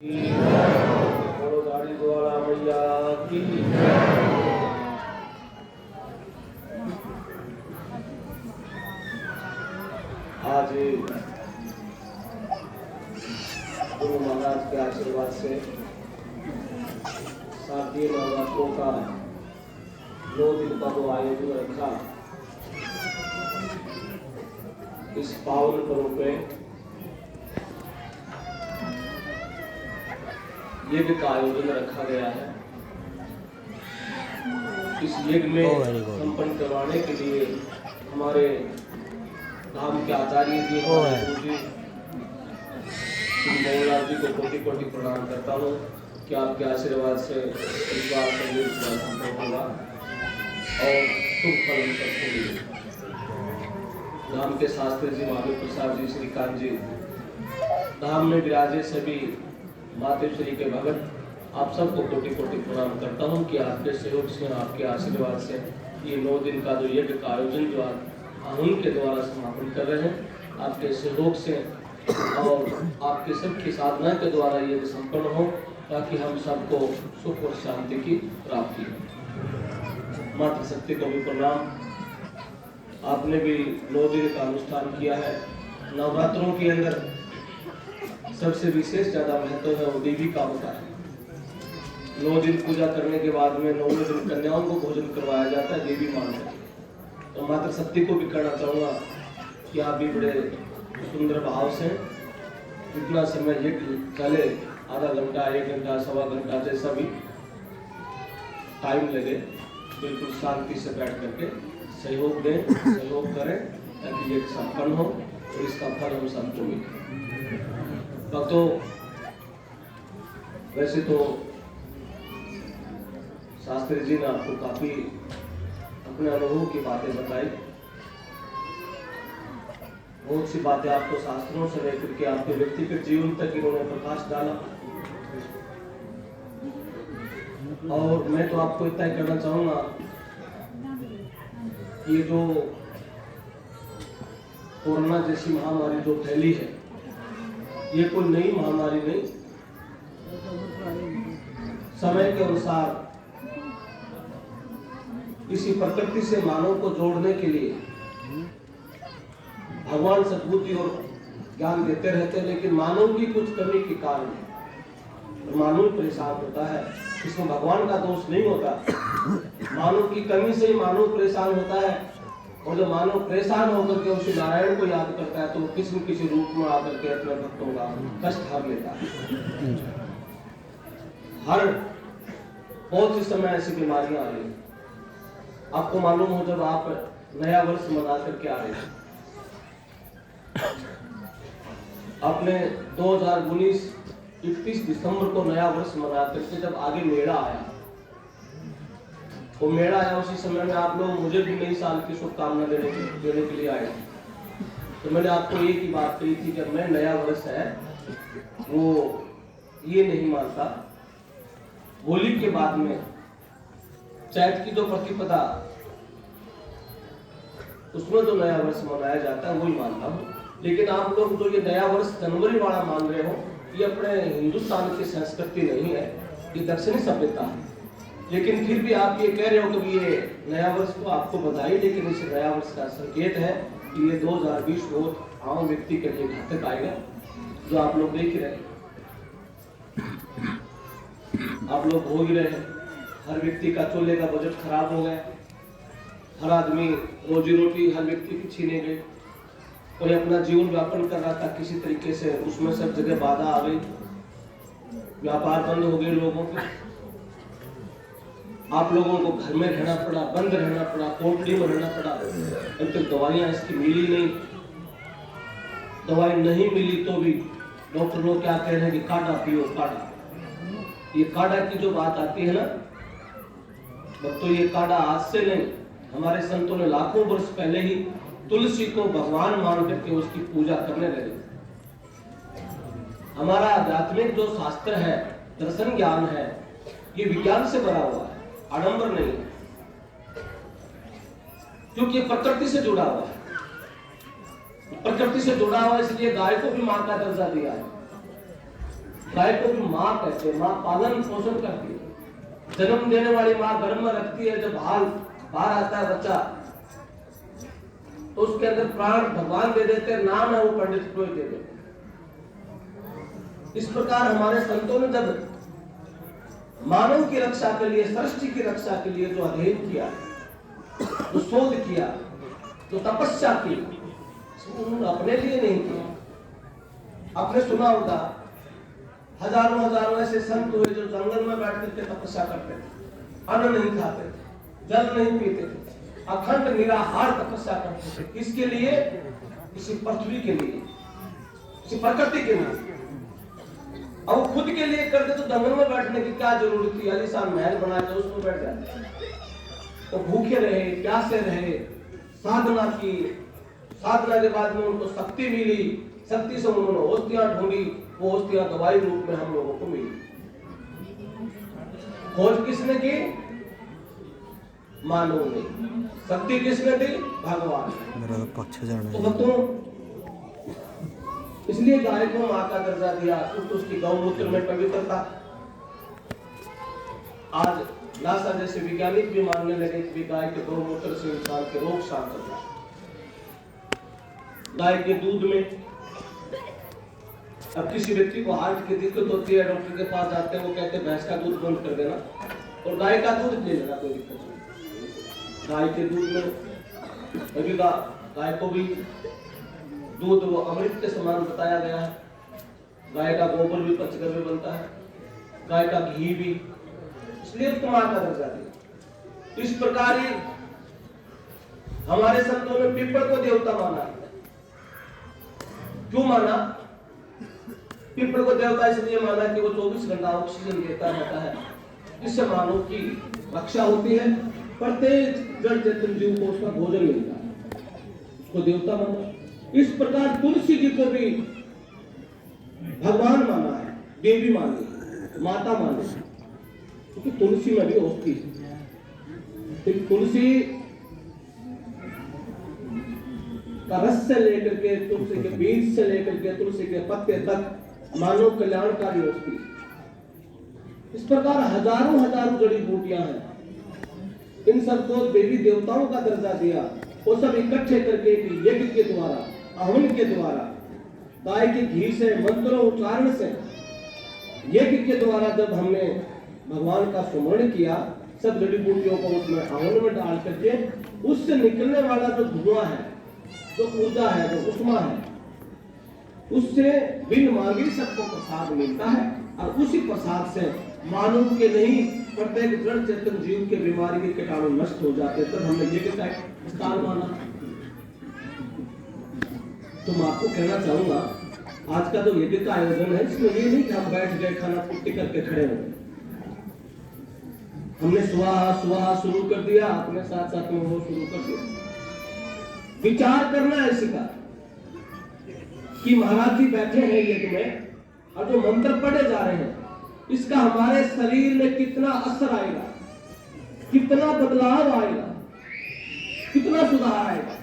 बोलो दाढ़ी द्वारा मैया की। आज गुरु महाराज के आशीर्वाद से शारदीय नवरात्रों का 9 दिन का वो आयोजन रखा। इस पावन पर्व पे यज्ञ का आयोजन रखा गया है। इस यज्ञ में संपन्न करवाने के लिए हमारे धाम के आचार्य जी श्री मोहनलाल जी को कोटि कोटि प्रणाम करता हूँ कि आपके आशीर्वाद से इस बार संदेश संभव होगा और शुभ फल हम सबको मिले। धाम के शास्त्री जी महावीर प्रसाद जी श्रीकांत जी, धाम में विराजे सभी मातेश्वरी के भगत, आप सबको कोटि कोटि प्रणाम करता हूँ कि आपके सहयोग से, आपके आशीर्वाद से ये 9 दिन का जो यज्ञ का आयोजन जो आप उनके द्वारा समापन कर रहे हैं, आपके सहयोग से और आपके सबकी साधना के द्वारा ये संपन्न हो, ताकि हम सबको सुख और शांति की प्राप्ति हो। मातृ शक्ति को भी प्रणाम। आपने भी 9 दिन का अनुष्ठान किया है। नवरात्रों के अंदर सबसे विशेष ज्यादा महत्व है वो देवी का होता है। 9 दिन पूजा करने के बाद में 9वें दिन कन्याओं को भोजन करवाया जाता है देवी मानकर। तो मातृ शक्ति को भी कहना चाहूंगा कि आप भी बड़े सुंदर भाव से इतना समय ये चले, आधा घंटा, 1 घंटा, सवा घंटा जैसा भी टाइम लगे, बिल्कुल शांति से बैठ करके सहयोग दें, सहयोग करें, ताकि ये संपन्न हो और इसका फल हम सबको मिले। तो वैसे तो शास्त्री जी ने आपको काफी अपने अनुभव की बातें बताई, बहुत सी बातें आपको शास्त्रों से लेकर के आपके व्यक्तिगत जीवन तक इन्होंने प्रकाश डाला। और मैं तो आपको इतना ही कहना चाहूंगा, ये जो कोरोना जैसी महामारी जो फैली है, ये कोई नई महामारी नहीं। समय के अनुसार इसी प्रकृति से मानव को जोड़ने के लिए भगवान सद्बुद्धि और ज्ञान देते रहते हैं, लेकिन मानव की कुछ कमी के कारण मानव परेशान होता है। इसमें भगवान का दोष नहीं होता, मानव की कमी से ही मानव परेशान होता है। और जब मानव परेशान होकर के उसी नारायण को याद करता है तो वो किसी न किसी रूप में आकर के अपने भक्तों का कष्ट हर लेता है। हर बहुत सी समय ऐसी बीमारियां आ रही, आपको मालूम हो जब आप नया वर्ष मना करके आ रहे हैं, आपने 2019 31 दिसंबर को नया वर्ष मना करके जब आगे मेला आया, वो मेला आया उसी समय में आप लोग मुझे भी नई साल की शुभकामना देने के लिए आए। तो मैंने आपको एक ही बात कही थी कि मैं नया वर्ष है वो ये नहीं मानता, होली के बाद में चैत की जो प्रतिपदा उसमें जो नया वर्ष मनाया जाता है वही मानता हूँ। लेकिन आप लोग जो ये नया वर्ष जनवरी वाला मान रहे हो, ये अपने हिंदुस्तान की संस्कृति नहीं है, ये दक्षिणी सभ्यता है। लेकिन फिर भी आप ये कह रहे हो कि ये नया वर्ष को आपको बधाई, लेकिन इस नया वर्ष का संकेत है कि ये 2020 बहुत आम व्यक्ति के लिए घातक आएगा, जो आप लोग देख रहे हैं, आप लोग हो ही रहे हैं। हर व्यक्ति का चूल्हे का बजट खराब हो गया, हर आदमी रोजी रोटी हर व्यक्ति की छीने गई, कोई अपना जीवन व्यापन कर रहा था किसी तरीके से, उसमें सब जगह बाधा आ गई, व्यापार बंद हो गए लोगों के, आप लोगों को घर में रहना पड़ा, बंद रहना पड़ा, कोठरी में रहना पड़ा। अब तक दवाइयां इसकी मिली नहीं, दवाई नहीं मिली तो भी डॉक्टर लोग क्या कह रहे हैं कि काढ़ा पियो, काढ़ा। ये काढ़ा की जो बात आती है ना, तो ये काढ़ा आज से नहीं, हमारे संतों ने लाखों वर्ष पहले ही तुलसी को भगवान मान करके उसकी पूजा करने लगे। हमारा आध्यात्मिक जो शास्त्र है, दर्शन ज्ञान है, ये विज्ञान से भरा हुआ है, आडंबर नहीं है, क्योंकि प्रकृति से जुड़ा हुआ है। प्रकृति से जुड़ा हुआ इसलिए गाय को भी मां का दर्जा दिया है। गाय को भी माँ कहते हैं, माँ पालन पोषण करती है, जन्म देने वाली माँ गर्भ में रखती है। जब बाहर आता है बच्चा तो उसके अंदर प्राण भगवान दे देते हैं, नाम है वो पंडित पुरोहित दे देते हैं। इस प्रकार हमारे संतों ने जब मानव की रक्षा के लिए, सृष्टि की रक्षा के लिए जो अध्ययन किया, जो शोध किया, जो तपस्या की, उन्होंने अपने लिए नहीं किया। आपने सुना होगा हजारों हजारों ऐसे संत हुए जो जंगल में बैठते थे, तपस्या करते थे, अन्न नहीं खाते थे, जल नहीं पीते थे, अखंड निराहार तपस्या करते थे। किसके लिए? इसी पृथ्वी के लिए, इसी प्रकृति के लिए। अब खुद के लिए करते तो जंगल में बैठने की क्या जरूरत थी? आलीशान महल बना के उसमें बैठ जाते। तो भूखे रहे, प्यासे रहे, साधना की, साधना के बाद में उनको शक्ति मिली, शक्ति से उन्होंने औषधियां ढूंढी, वो औषधियां दवाई रूप में हम लोगों को मिली। खोज किसने की? मानव ने। शक्ति किसने दी? भगवान। मेरा पक्ष जाना तो भक्तों, इसलिए गाय को मां का दर्जा दिया, क्योंकि उसकी गौमूत्र में पवित्रता। आज नासा जैसे वैज्ञानिक भी मानने लगे कि गाय के गौमूत्र से इंसान के रोग शांत होता है। गाय के दूध में, अब किसी व्यक्ति को हार्ट की दिक्कत होती है, डॉक्टर के पास जाते हैं, वो कहते हैं भैंस का दूध बंद कर देना और गाय का दूध ले लेना, कोई दिक्कत नहीं। गाय के दूध में अभी गाय को भी दूध वो अमृत के समान बताया गया है। गाय का गोबर भी पंचगव्य बनता है, गाय का घी भी, इसलिए उसको मां का दर्जा दिया। इस प्रकार ही हमारे संतों ने पीपल को देवता माना। क्यों माना? पीपल को देवता इसलिए माना कि वो 24 घंटा ऑक्सीजन देता रहता है, जिससे मानव की रक्षा होती है, प्रत्येक जड़ चेतन जीव को उसका भोजन मिलता है, उसको देवता माना। इस प्रकार तुलसी जी को भी भगवान माना है, देवी मानी, माता मानी, क्योंकि तुलसी में भी औषधि है। तुलसी का रस से लेकर के, तुलसी के बीज से लेकर के तुलसी के पत्ते तक मानव कल्याणकारी औषधि। इस प्रकार हजारों हजारों जड़ी बूटियां हैं, इन सबको देवी देवताओं का दर्जा दिया। वो सब इकट्ठे करके यज्ञ के द्वारा, हवन के द्वारा, गाय के घी से, मंत्रों उच्चारण से, यज्ञ के द्वारा जब हमने भगवान का सुमरण किया, सब जड़ी बूटियों को उसमें हवन में डाल करके, उससे निकलने वाला जो धुआं है, जो ऊर्जा है, जो उष्मा है, उससे बिन मांगे सबको प्रसाद मिलता है। और उसी प्रसाद से मानव के नहीं, प्रत्येक जड़ चेतन जीव के बीमारी के कीटाणु नष्ट हो जाते। तब हमने यज्ञ का स्थान माना। तो मैं आपको कहना चाहूंगा, आज का जो यज्ञ का आयोजन है, इसमें ये नहीं कि हम बैठ गए खाना पूर्ति करके खड़े हो गए। हमने सुहा शुरू कर दिया, अपने साथ साथ में वो शुरू कर दिया। विचार करना है इसका कि महाराज जी बैठे हैं यज्ञ में और जो मंत्र पढ़े जा रहे हैं, इसका हमारे शरीर में कितना असर आएगा, कितना बदलाव आएगा, कितना सुधार आएगा,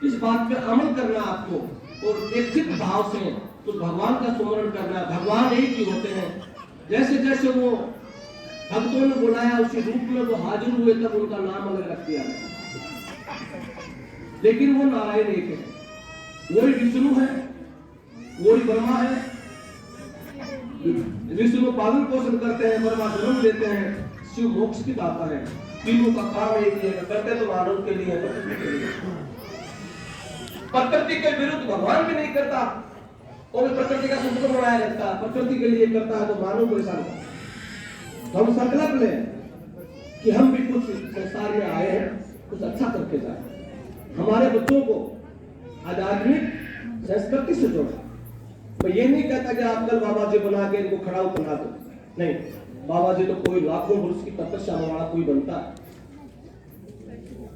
इस बात पे अमल करना आपको। और एक चित्त भाव से तो भगवान का सुमरण करना। भगवान एक ही होते हैं। जैसे जैसे वो भक्तों ने बुलाया, उसी रूप में वो हाजिर हुए, तब उनका नाम अलग रख दिया। लेकिन वो नारायण एक है, वही विष्णु है, वही ब्रह्मा है। विष्णु पालन पोषण करते हैं, ब्रह्मा जन्म देते हैं, शिव मोक्ष की दाता है। तीनों का काम एक ही है, करते तो मानव के लिए, प्रकृति के लिए। प्रकृति के विरुद्ध भगवान भी नहीं करता, वो भी प्रकृति का संतुलन बनाए रखता है। प्रकृति के लिए करता है तो मानव परेशान करता है। तो हम संकल्प लें कि हम भी कुछ संसार में आए हैं, कुछ अच्छा करके जाए, हमारे बच्चों को आध्यात्मिक संस्कृति से जोड़े। मैं ये नहीं कहता कि आप कल बाबा जी बना के इनको खड़ा बना दो, नहीं। बाबा जी तो कोई लाखों वर्ष की तपस्या वाला कोई बनता है,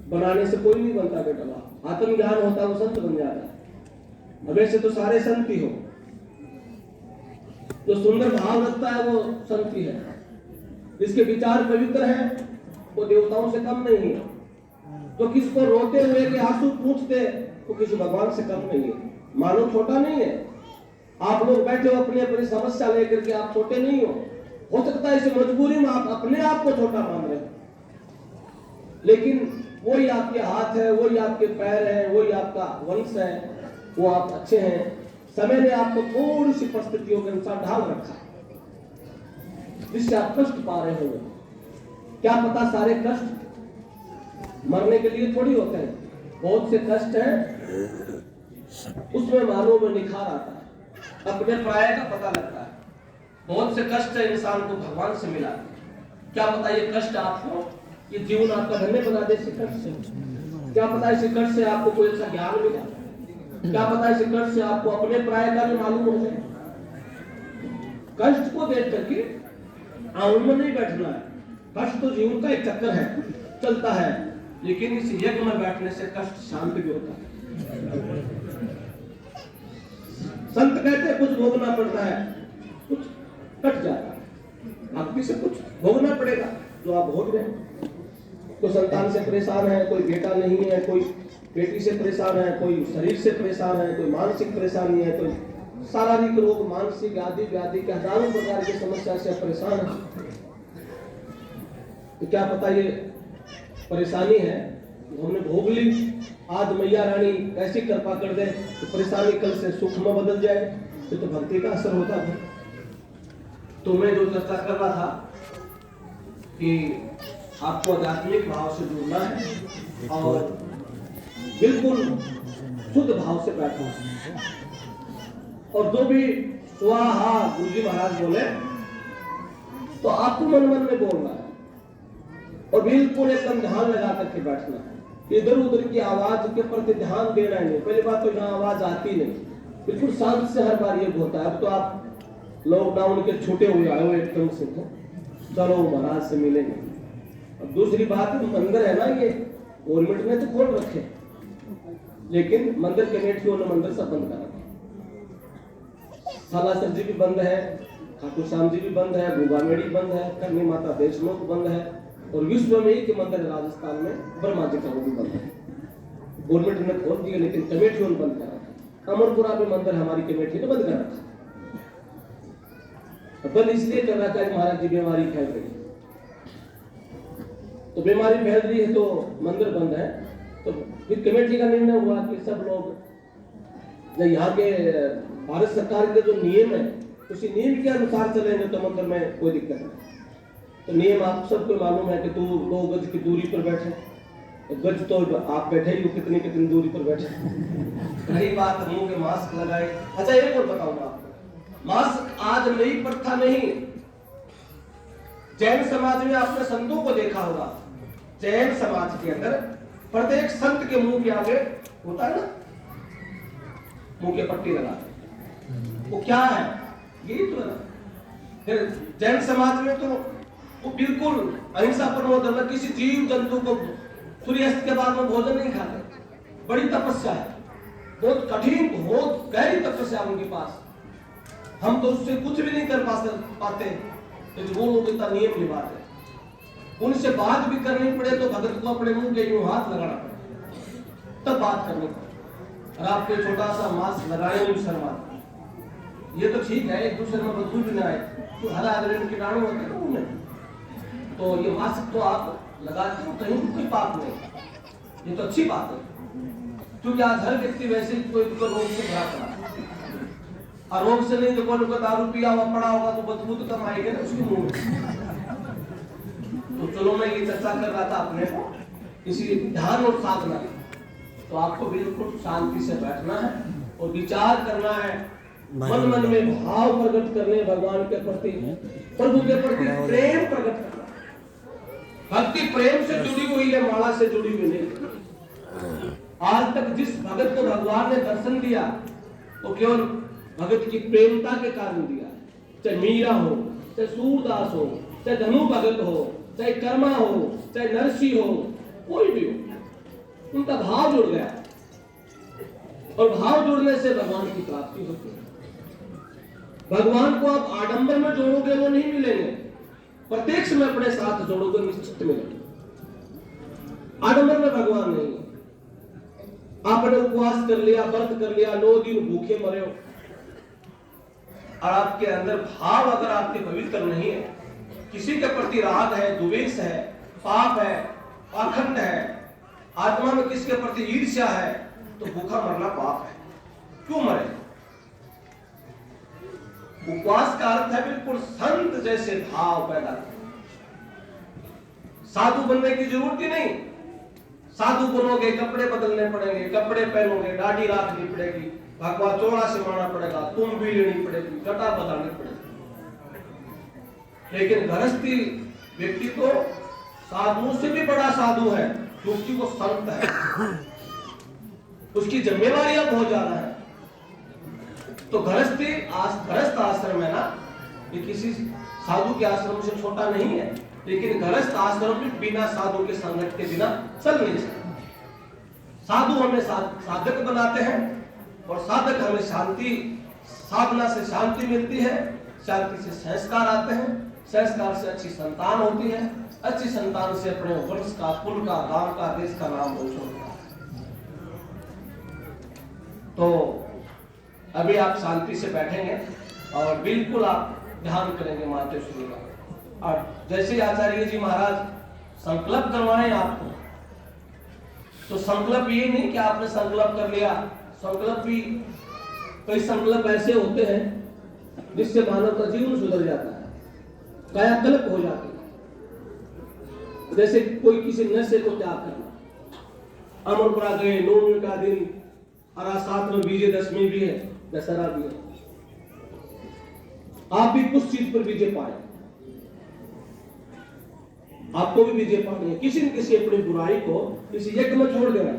बनाने से कोई नहीं बनता बेटा। आत्मज्ञान होता है वो संत बन जाता है। अब ऐसे तो सारे संत ही हो, जो सुंदर भाव रखता है वो संत ही है, जिसके विचार पवित्र हैं वो देवताओं से कम नहीं है, तो किसको रोते हुए के आंसू पूछते वो किसी भगवान से कम नहीं है। मानव छोटा नहीं है, आप लोग बैठे हो अपनी अपनी समस्या लेकर के, आप छोटे नहीं हो सकता है इस मजबूरी में आप अपने आप को छोटा मान रहे हो, लेकिन वही आपके हाथ है, वही आपके पैर है, वही आपका वंश है, वो आप अच्छे हैं। समय ने आपको थोड़ी सी परिस्थितियों के अनुसार ढाल रखा जिससे आप कष्ट पा रहे हो। क्या पता सारे कष्ट मरने के लिए थोड़ी होते हैं, बहुत से कष्ट हैं उसमें मानव में निखार आता है, अपने प्राय का पता लगता है। बहुत से कष्ट है इंसान को भगवान से मिला, क्या पता ये कष्ट आपको, ये जीवन आपका धन्य बना दे इसी कष्ट से। क्या पता इसी कष्ट से आपको कोई अच्छा ज्ञान मिला, क्या पता इसी कष्ट से आपको अपने प्राय का भी मालूम हो जाए। कष्ट को देख करके आउन में नहीं बैठना है, कष्ट तो जीवन का एक चक्कर है, चलता है, लेकिन इस यज्ञ में बैठने से कष्ट शांत भी होता है। संत कहते कुछ भोगना पड़ता है, कुछ कट जाता है, भक्ति से कुछ भोगना पड़ेगा जो आप भोग रहे हैं। कोई संतान से परेशान है, कोई बेटा नहीं है, कोई बेटी से परेशान है, कोई शरीर से परेशान है, कोई मानसिक परेशानी है, कोई शारीरिक रोग, मानसिक आदि व्याधि के हजारों प्रकार की समस्या से परेशान है। तो क्या पता ये परेशानी है हमने भोग ली, आज मैया रानी ऐसी कृपा कर दे तो परेशानी कल से सुख में बदल जाए, तो भक्ति का असर होता है। तो मैं जो चर्चा कर रहा था कि आपको आध्यात्मिक भाव से जुड़ना है और बिल्कुल शुद्ध भाव से बैठना है, और जो भी स्वाहा गुरुजी महाराज बोले तो आपको मन मन में बोलना है और बिल्कुल एकदम ध्यान लगा करके बैठना है। इधर उधर की आवाज के प्रति ध्यान देना नहीं। पहली बात तो यहाँ आवाज आती नहीं, बिल्कुल शांत से हर बार ये होता है। अब तो आप लॉकडाउन के छूटे हुए आए हो एकदम से, तो चलो महाराज से मिलेंगे। अब दूसरी बात मंदिर है ना, ये गवर्नमेंट ने तो खोल रखे, लेकिन मंदिर कमेटियों ने मंदिर सब बंद कर रखे। सालासर जी भी बंद है, ठाकुर श्याम जी भी बंद है, गुगामेड़ी बंद है, करनी माता देशमुख बंद है, और विश्व में एक मंदिर राजस्थान में ब्रह्मा जी का वो भी बंद है। गवर्नमेंट ने खोल दिया लेकिन कमेटियों ने बंद कर रखा। अमरपुरा में मंदिर हमारी कमेटी ने बंद कर रखा। बंद इसलिए कर रखा है महाराज जी बीमारी फैल रही है, तो बीमारी फैल रही है तो मंदिर बंद है। तो फिर कमेटी का निर्णय हुआ कि सब लोग यहाँ के भारत सरकार के जो नियम है उसी नियम के अनुसार चलेंगे तो मंदिर में कोई दिक्कत नहीं। तो नियम आप सबको मालूम है कि 2 गज की दूरी पर बैठे, तो गज तो आप बैठे ही हो, कितनी कितनी दूरी पर बैठे। रही बात मुंह के मास्क लगाए। अच्छा एक और बताऊंगा आपको, मास्क आज नई प्रथा नहीं। जैन समाज में आपने संतों को देखा होगा, जैन समाज के अंदर प्रत्येक संत के मुंह के आगे होता है ना, मुंह के पट्टी लगाते, वो क्या है, यही तो है ना। फिर जैन समाज में तो वो बिल्कुल अहिंसा परमो, किसी जीव जंतु को सूर्यास्त के बाद में भोजन नहीं खाते। बड़ी तपस्या है, बहुत कठिन, बहुत गहरी तपस्या उनके पास। हम तो उससे कुछ भी नहीं कर पाते, लेकिन वो लोग इतना नियम निभाते। उनसे बात भी करनी पड़े तो भगत को अपने मुंह के यूं हाथ लगाना पड़े, तब बात करनी पड़े। और आप कोई छोटा सा मास्क लगाए नहीं शर्माते, ये तो ठीक है, एक दूसरे में बदबू भी ना आए, तो हर आदमी में कीटाणु होते हैं उनमें, तो ये मास्क तो आप लगाते हो, कहीं कोई पाप नहीं, ये तो अच्छी बात है। क्योंकि आज हर व्यक्ति वैसे कोई रोग से भरा पड़ा, और रोग से नहीं तो कोई दारू पिया हुआ पड़ा होगा तो बदबू तो कम आएगी ना उसके मुंह में। तो चलो मैं ये चर्चा कर रहा था अपने को किसी ध्यान और साधना, तो आपको बिल्कुल शांति से बैठना है और विचार करना है, मन मन में भाव प्रकट करने, भगवान के प्रति, प्रभु के प्रति प्रेम प्रकट करना। भक्ति प्रेम से जुड़ी हुई है, माला से जुड़ी हुई नहीं। आज तक जिस भगत को भगवान ने दर्शन दिया वो केवल भगत की प्रेमता के कारण दिया। चाहे मीरा हो, चाहे सूरदास हो, चाहे धनु भगत हो, चाहे कर्मा हो, चाहे नरसी हो, कोई भी हो, उनका भाव जुड़ गया, और भाव जुड़ने से भगवान की प्राप्ति होती है। भगवान को आप आडंबर में जोड़ोगे वो नहीं मिलेंगे, प्रत्यक्ष में अपने साथ जोड़ोगे निश्चित मिलेंगे। आडंबर में भगवान नहीं है। आपने उपवास कर लिया, व्रत कर लिया, 9 दिन भूखे मरे हो, और आपके अंदर भाव अगर आपके पवित्र नहीं है, किसी के प्रति राग है, द्वेष है, पाप है, पाखंड है, आत्मा में किसके प्रति ईर्ष्या है, तो भूखा मरना पाप है। क्यों मरे? उपवास का अर्थ है बिल्कुल संत जैसे भाव पैदा करना। साधु बनने की जरूरत ही नहीं। साधु बनोगे, कपड़े बदलने पड़ेंगे, कपड़े पहनोगे, दाढ़ी रखनी पड़ेगी, भगवा चौड़ा सिमाना पड़ेगा, तुम भी लेनी पड़ेगी, जटा बदलनी पड़ेगी। लेकिन गृहस्थी व्यक्ति तो साधुओं से भी बड़ा साधु है, क्योंकि वो संत है, उसकी जिम्मेवारी अब हो जा रहा है। तो गृहस्थ आश्रम है ना, ये किसी साधु के आश्रम से छोटा नहीं है, लेकिन गृहस्थ आश्रम भी बिना साधु के संगत के बिना चल नहीं सकता। साधु हमें साधक बनाते हैं और साधक हमें शांति, साधना से शांति मिलती है, शांति से संस्कार आते हैं, संस्कार से अच्छी संतान होती है, अच्छी संतान से अपने वंश का, कुल का, गांव का, देश का नाम रोशन होता है। तो अभी आप शांति से बैठेंगे और बिल्कुल आप ध्यान करेंगे मातेश्वरी का। और जैसे आचार्य जी महाराज संकल्प करवाएं आपको, तो संकल्प ये नहीं कि आपने संकल्प कर लिया। संकल्प भी, कई संकल्प ऐसे होते हैं जिससे मानव का जीवन सुधर जाता है, कायाकल्प हो जाती है। जैसे कोई किसी नशे को त्याग करना, अमरपुरा गए, नौमी का दिन, और साथ में विजयदशमी भी है, दशहरा भी है, आप भी कुछ चीज पर विजय पाए, आपको भी विजय पानी है। किसी न किसी अपनी बुराई को किसी यज्ञ में छोड़ देना,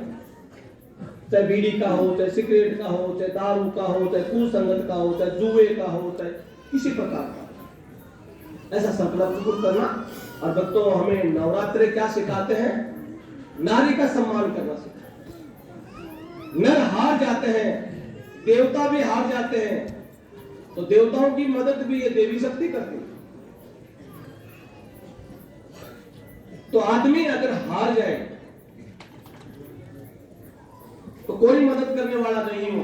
चाहे बीड़ी का हो, चाहे सिगरेट का हो, चाहे दारू का हो, चाहे कुसंगत का हो, चाहे जुए का हो, चाहे किसी प्रकार का, ऐसा संकल्प जरूर करना। और भक्तों, हमें नवरात्रे क्या सिखाते हैं? नारी का सम्मान करना सिखाते हैं। नर हार जाते हैं, देवता भी हार जाते हैं, तो देवताओं की मदद भी ये देवी शक्ति करती है। तो आदमी अगर हार जाए तो कोई मदद करने वाला नहीं हो,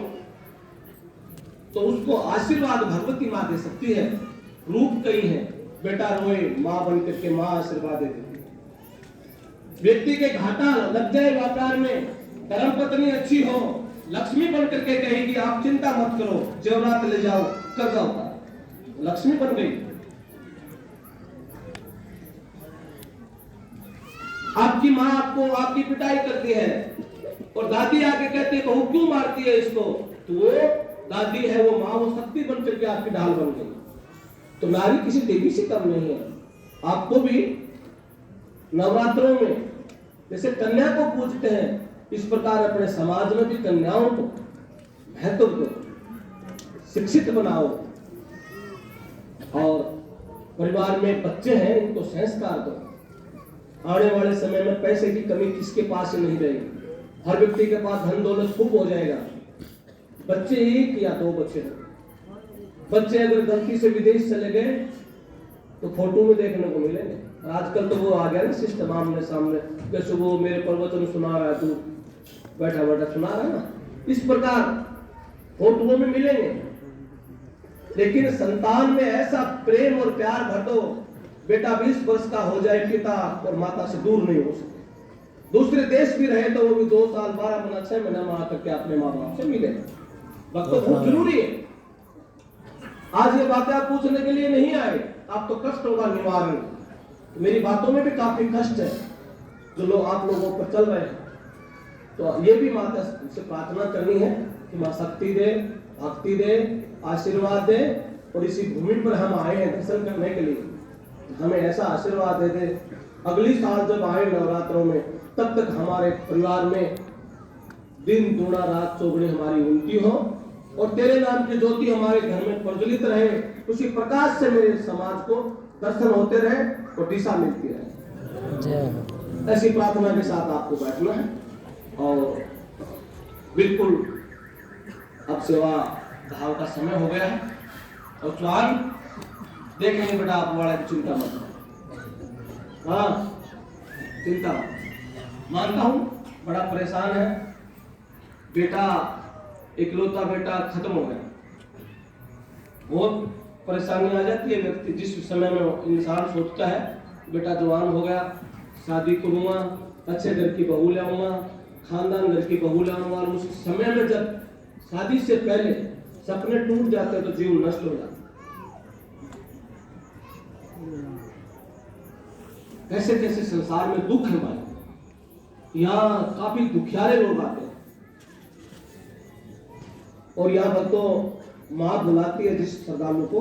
तो उसको आशीर्वाद भगवती मां दे सकती है। रूप कई है, बेटा रोए मां बन करके मां आशीर्वाद देती है। व्यक्ति के घाटा लग जाए व्यापार में, धर्म पत्नी अच्छी हो, लक्ष्मी बन करके कहेगी आप चिंता मत करो, जेवरात ले जाओ, कर जाओ, लक्ष्मी बन गई। आपकी माँ आपकी पिटाई करती है और दादी आके कहती है बहू क्यों मारती है इसको, तो वो दादी है, वो माँ, वो शक्ति बन करके आपकी ढाल बन गई। तो नारी किसी देवी से कम नहीं है। आपको भी नवरात्रों में जैसे कन्या को पूजते हैं, इस प्रकार अपने समाज में भी कन्याओं को महत्व दो, शिक्षित बनाओ, और परिवार में बच्चे हैं इनको संस्कार दो। आने वाले समय में पैसे की कमी किसके पास नहीं रहेगी, हर व्यक्ति के पास धन दौलत खूब हो जाएगा। बच्चे एक या दो बच्चे हो, बच्चे अगर गलती से विदेश चले गए तो फोटो में देखने को मिलेंगे। आजकल तो वो आ गया ना सिस्टम आमने सामने, जैसे वो मेरे प्रवचन सुना रहा है, तू बैठा बैठा सुना रहा है ना, इस प्रकार फोटो में मिलेंगे। लेकिन संतान में ऐसा प्रेम और प्यार भर दो, बेटा 20 वर्ष का हो जाए, पिता और माता से दूर नहीं हो सकते। दूसरे देश भी रहे तो वो भी 2 साल 12 महीना 6 महीना में आकर के अपने माँ बाप से मिले। वक्त तो बहुत जरूरी है। आज ये बातें आप पूछने के लिए नहीं आए, आप तो कष्ट होगा निवारण। तो मेरी बातों में भी काफी कष्ट है जो लोग आप लोगों पर चल रहे हैं। तो ये भी माता से प्रार्थना करनी है कि माँ शक्ति दे, भक्ति दे, आशीर्वाद दे, और इसी भूमि पर हम आए हैं दर्शन करने के लिए, हमें ऐसा आशीर्वाद दे दे अगली साल जब आए नवरात्रों में, तब तक हमारे परिवार में दिन दूना रात चौगुनी हमारी उन्नति हो, और तेरे नाम की ज्योति हमारे घर में प्रज्वलित रहे। उसी प्रकाश से मेरे समाज को दर्शन होते रहे और दिशा मिलती रहे। ऐसी प्रार्थना के साथ आपको बैठना है, और बिल्कुल अब सेवा भाव का समय हो गया है। और चौहान देख लेंगे बेटा, आप वाला की चिंता मत, हाँ चिंता मानता हूं, बड़ा परेशान है बेटा, इकलौता बेटा खत्म हो गया। बहुत परेशानी आ जाती है। व्यक्ति जिस समय में इंसान सोचता है बेटा जवान हो गया, शादी करूँगा, अच्छे घर की बहू लाऊंगा, खानदान घर की बहू लाऊंगा, और उस समय में जब शादी से पहले सपने टूट जाते हैं तो जीवन नष्ट हो जाता है। कैसे कैसे संसार में दुख है भाई। यहाँ काफी दुखियारे लोग आते हैं और यहाँ पर तो माँ बुलाती है जिस श्रद्धालु को,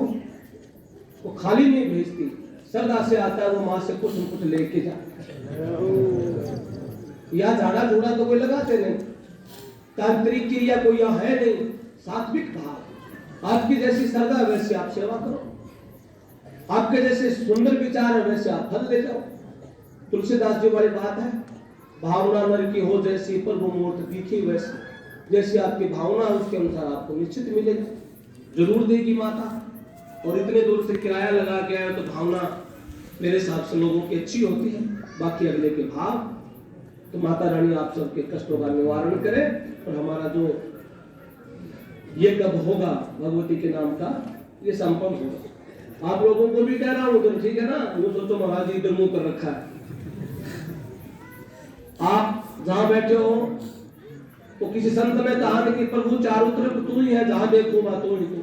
वो खाली नहीं भेजती, श्रद्धा से आता है वो माँ से कुछ न कुछ लेके जाता है। या झाड़ा झूड़ा तो कोई लगाते नहीं, तांत्रिक क्रिया कोई यहाँ है नहीं, सात्विक भाव। आपकी जैसी श्रद्धा वैसे आप सेवा करो, आपके जैसे सुंदर विचार है वैसे आप फल ले जाओ। तुलसीदास जी वाली बात है, भावना नर की हो जैसी प्रभु मूर्त दिखी वैसी। जैसी आपकी भावना है उसके अनुसार आपको निश्चित मिलेगा, जरूर देगी माता। और इतने दूर से किराया लगा के आए तो भावना मेरे हिसाब से लोगों की अच्छी होती है, बाकी अगले के भाव। तो माता रानी आप सबके कष्टों का निवारण करे और हमारा जो ये कब होगा भगवती के नाम का ये संपन्न होगा। आप लोगों को भी कह रहा हूं, तुम ठीक है ना, वो सोचो महाराज जी इधर मुंह कर रखा है। आप जहां बैठे हो तो किसी संत ने कहा कि प्रभु चारों तरफ तू ही है, जहां देखो वहां तू ही तू।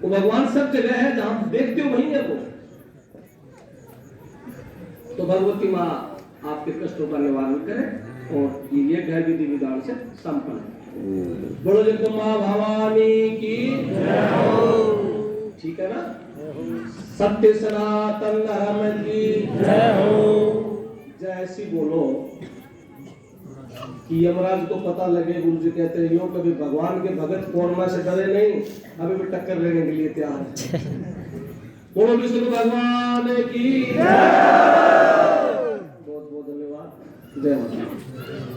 वो भगवान सब जगह है, जहां देखते हो वहीं है वो। तो भगवती माँ आपके कष्टों का निवारण करे और ये घर विधि विधान से संपन्न है। बोलो जगदम्बा भवानी की जय हो। ठीक है ना। सत्य सनातन धर्म की जय हो। जय ऐसी बोलो कि यमराज को पता लगे। गुरु जी कहते हैं यूं कभी भगवान के भगत कोरोना से डरे नहीं, अभी भी टक्कर लेने के लिए तैयार है। बोलो विष्णु भगवान की जय। बहुत बहुत धन्यवाद। जय माता।